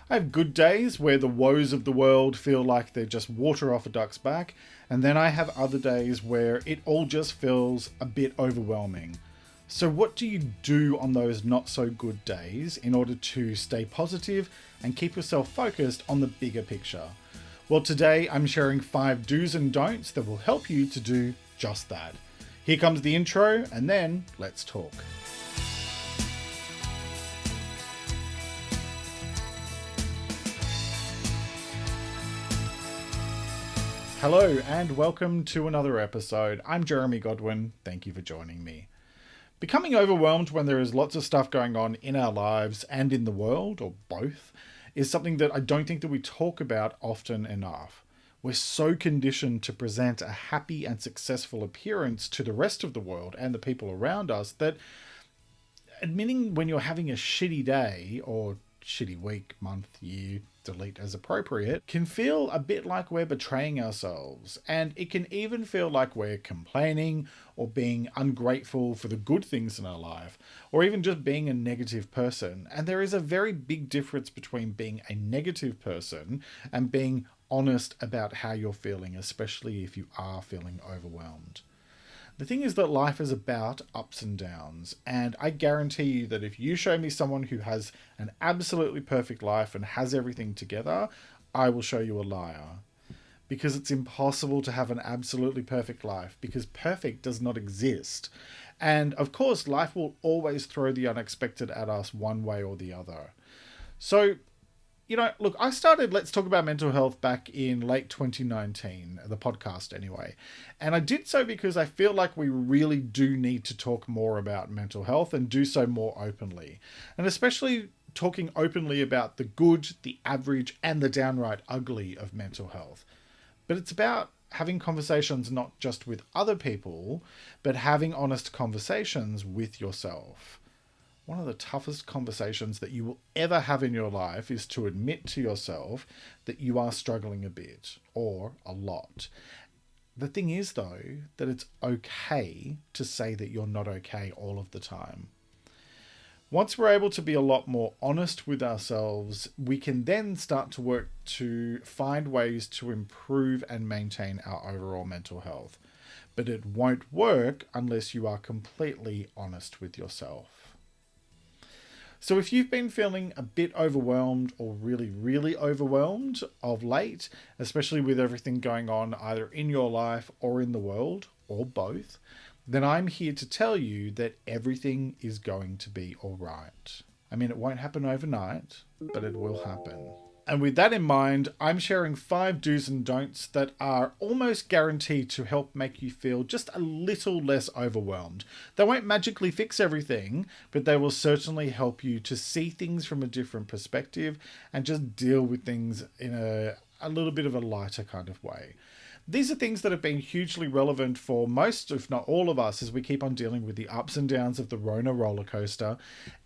I have good days where the woes of the world feel like they're just water off a duck's back, and then I have other days where it all just feels a bit overwhelming. So what do you do on those not so good days in order to stay positive and keep yourself focused on the bigger picture? Well, today I'm sharing 5 do's and don'ts that will help you to do just that. Here comes the intro, and then let's talk. Hello and welcome to another episode. I'm Jeremy Godwin. Thank you for joining me. Becoming overwhelmed when there is lots of stuff going on in our lives and in the world, or both, is something that I don't think that we talk about often enough. We're so conditioned to present a happy and successful appearance to the rest of the world and the people around us that admitting when you're having a shitty day or shitty week, month, year, delete as appropriate, can feel a bit like we're betraying ourselves. And it can even feel like we're complaining or being ungrateful for the good things in our life, or even just being a negative person. And there is a very big difference between being a negative person and being honest about how you're feeling, especially if you are feeling overwhelmed. The thing is that life is about ups and downs, and I guarantee you that if you show me someone who has an absolutely perfect life and has everything together, I will show you a liar. Because it's impossible to have an absolutely perfect life, because perfect does not exist. And of course, life will always throw the unexpected at us one way or the other. So, look, I started Let's Talk About Mental Health back in late 2019, the podcast anyway. And I did so because I feel like we really do need to talk more about mental health and do so more openly. And especially talking openly about the good, the average, and the downright ugly of mental health. But it's about having conversations not just with other people, but having honest conversations with yourself. One of the toughest conversations that you will ever have in your life is to admit to yourself that you are struggling a bit or a lot. The thing is, though, that it's okay to say that you're not okay all of the time. Once we're able to be a lot more honest with ourselves, we can then start to work to find ways to improve and maintain our overall mental health. But it won't work unless you are completely honest with yourself. So if you've been feeling a bit overwhelmed or really, really overwhelmed of late, especially with everything going on either in your life or in the world, or both, then I'm here to tell you that everything is going to be all right. I mean, it won't happen overnight, but it will happen. And with that in mind, I'm sharing 5 do's and don'ts that are almost guaranteed to help make you feel just a little less overwhelmed. They won't magically fix everything, but they will certainly help you to see things from a different perspective and just deal with things in a little bit of a lighter kind of way. These are things that have been hugely relevant for most, if not all of us, as we keep on dealing with the ups and downs of the Rona roller coaster.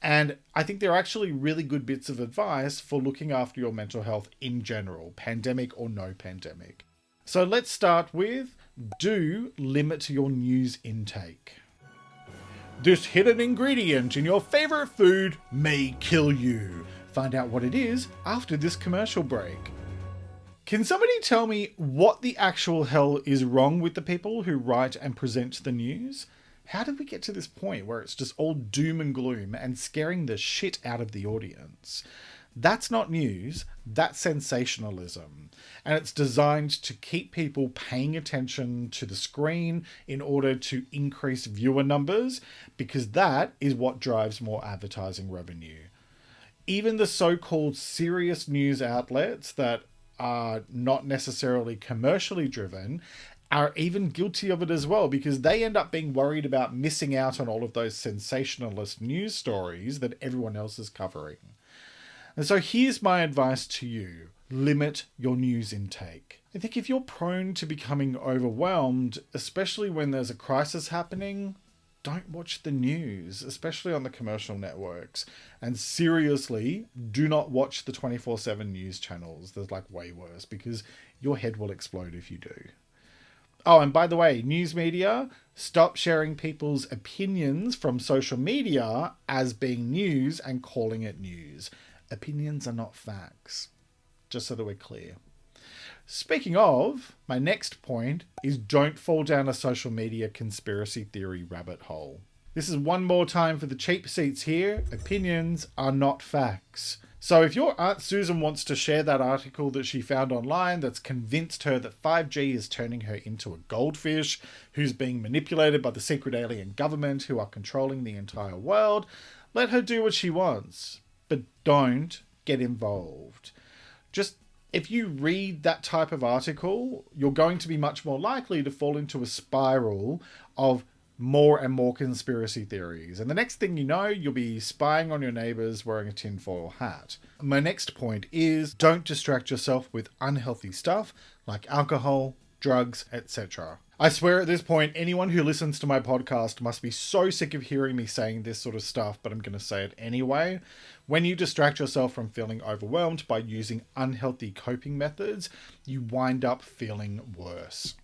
And I think they're actually really good bits of advice for looking after your mental health in general, pandemic or no pandemic. So let's start with, do limit your news intake. This hidden ingredient in your favorite food may kill you. Find out what it is after this commercial break. Can somebody tell me what the actual hell is wrong with the people who write and present the news? How did we get to this point where it's just all doom and gloom and scaring the shit out of the audience? That's not news, that's sensationalism. And it's designed to keep people paying attention to the screen in order to increase viewer numbers, because that is what drives more advertising revenue. Even the so-called serious news outlets that are not necessarily commercially driven are even guilty of it as well, because they end up being worried about missing out on all of those sensationalist news stories that everyone else is covering. And so here's my advice to you. Limit your news intake. I think if you're prone to becoming overwhelmed, especially when there's a crisis happening, don't watch the news, especially on the commercial networks. And seriously, do not watch the 24/7 news channels. They're like way worse, because your head will explode if you do. Oh, and by the way, news media, stop sharing people's opinions from social media as being news and calling it news. Opinions are not facts. Just so that we're clear. Speaking of, my next point is don't fall down a social media conspiracy theory rabbit hole. This is one more time for the cheap seats here. Opinions are not facts. So if your Aunt Susan wants to share that article that she found online that's convinced her that 5G is turning her into a goldfish who's being manipulated by the secret alien government who are controlling the entire world, let her do what she wants. But don't get involved. Just if you read that type of article, you're going to be much more likely to fall into a spiral of more and more conspiracy theories. And the next thing you know, you'll be spying on your neighbors wearing a tinfoil hat. My next point is don't distract yourself with unhealthy stuff like alcohol, drugs, etc. I swear at this point, anyone who listens to my podcast must be so sick of hearing me saying this sort of stuff, but I'm going to say it anyway. When you distract yourself from feeling overwhelmed by using unhealthy coping methods, you wind up feeling worse.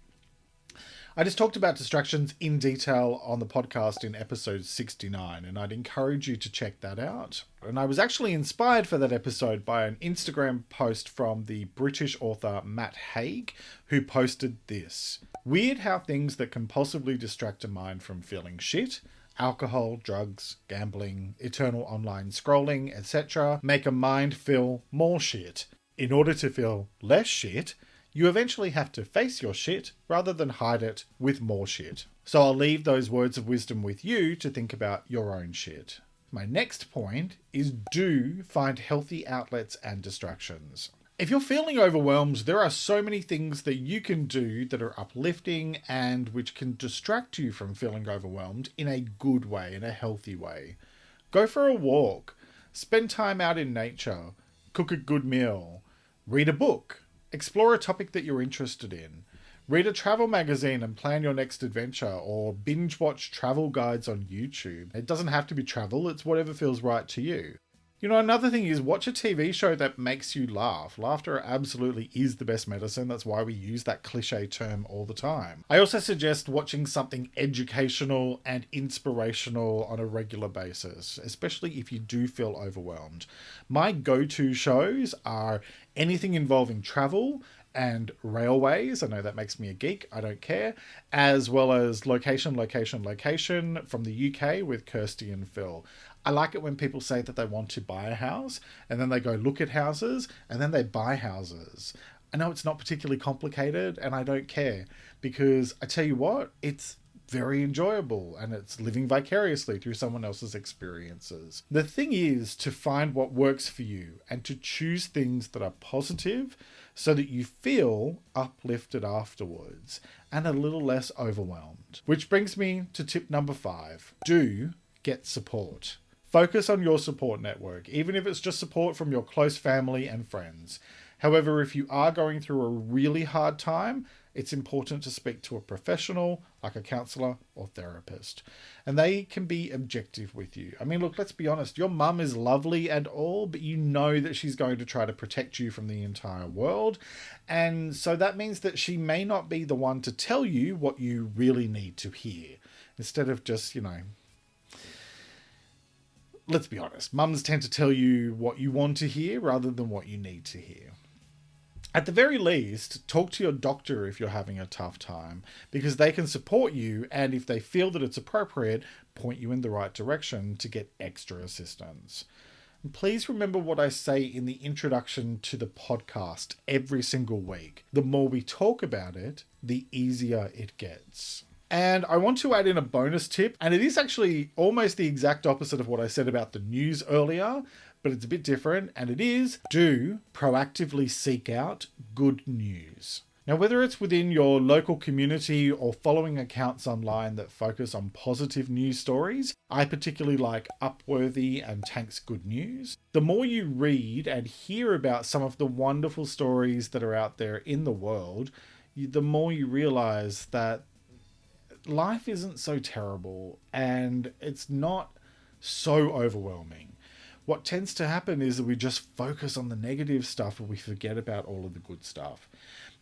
I just talked about distractions in detail on the podcast in episode 69, and I'd encourage you to check that out. And I was actually inspired for that episode by an Instagram post from the British author Matt Haig, who posted this. Weird how things that compulsively distract a mind from feeling shit, alcohol, drugs, gambling, eternal online scrolling, etc., make a mind feel more shit. In order to feel less shit, you eventually have to face your shit rather than hide it with more shit. So I'll leave those words of wisdom with you to think about your own shit. My next point is do find healthy outlets and distractions. If you're feeling overwhelmed, there are so many things that you can do that are uplifting and which can distract you from feeling overwhelmed in a good way, in a healthy way. Go for a walk, spend time out in nature, cook a good meal, read a book, explore a topic that you're interested in. Read a travel magazine and plan your next adventure, or binge watch travel guides on YouTube. It doesn't have to be travel, it's whatever feels right to you. You know, another thing is watch a TV show that makes you laugh. Laughter absolutely is the best medicine. That's why we use that cliche term all the time. I also suggest watching something educational and inspirational on a regular basis, especially if you do feel overwhelmed. My go-to shows are anything involving travel and railways. I know that makes me a geek, I don't care. As well as Location from the UK with Kirsty and Phil. I like it when people say that they want to buy a house and then they go look at houses and then they buy houses. I know it's not particularly complicated and I don't care because I tell you what, it's very enjoyable and it's living vicariously through someone else's experiences. The thing is to find what works for you and to choose things that are positive so that you feel uplifted afterwards and a little less overwhelmed. Which brings me to tip number 5. Do get support. Focus on your support network, even if it's just support from your close family and friends. However, if you are going through a really hard time, it's important to speak to a professional, like a counselor or therapist. And they can be objective with you. I mean, look, let's be honest. Your mum is lovely and all, but you know that she's going to try to protect you from the entire world. And so that means that she may not be the one to tell you what you really need to hear. Instead of just, let's be honest, mums tend to tell you what you want to hear rather than what you need to hear. At the very least, talk to your doctor if you're having a tough time, because they can support you, and if they feel that it's appropriate, point you in the right direction to get extra assistance. And please remember what I say in the introduction to the podcast every single week. The more we talk about it, the easier it gets. And I want to add in a bonus tip, and it is actually almost the exact opposite of what I said about the news earlier, but it's a bit different, and it is do proactively seek out good news. Now, whether it's within your local community or following accounts online that focus on positive news stories, I particularly like Upworthy and Tank's Good News. The more you read and hear about some of the wonderful stories that are out there in the world, the more you realize that life isn't so terrible and it's not so overwhelming. What tends to happen is that we just focus on the negative stuff and we forget about all of the good stuff.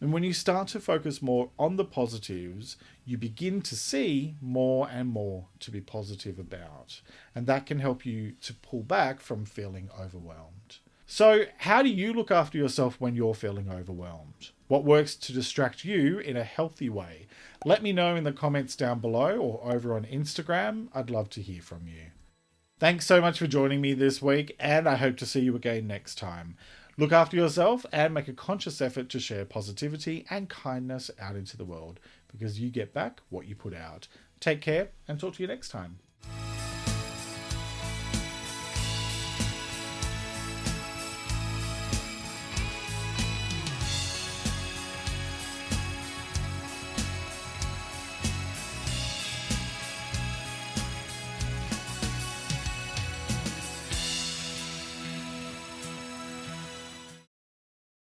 And when you start to focus more on the positives, you begin to see more and more to be positive about. And that can help you to pull back from feeling overwhelmed. So, how do you look after yourself when you're feeling overwhelmed? What works to distract you in a healthy way? Let me know in the comments down below or over on Instagram. I'd love to hear from you. Thanks so much for joining me this week, and I hope to see you again next time. Look after yourself and make a conscious effort to share positivity and kindness out into the world, because you get back what you put out. Take care and talk to you next time.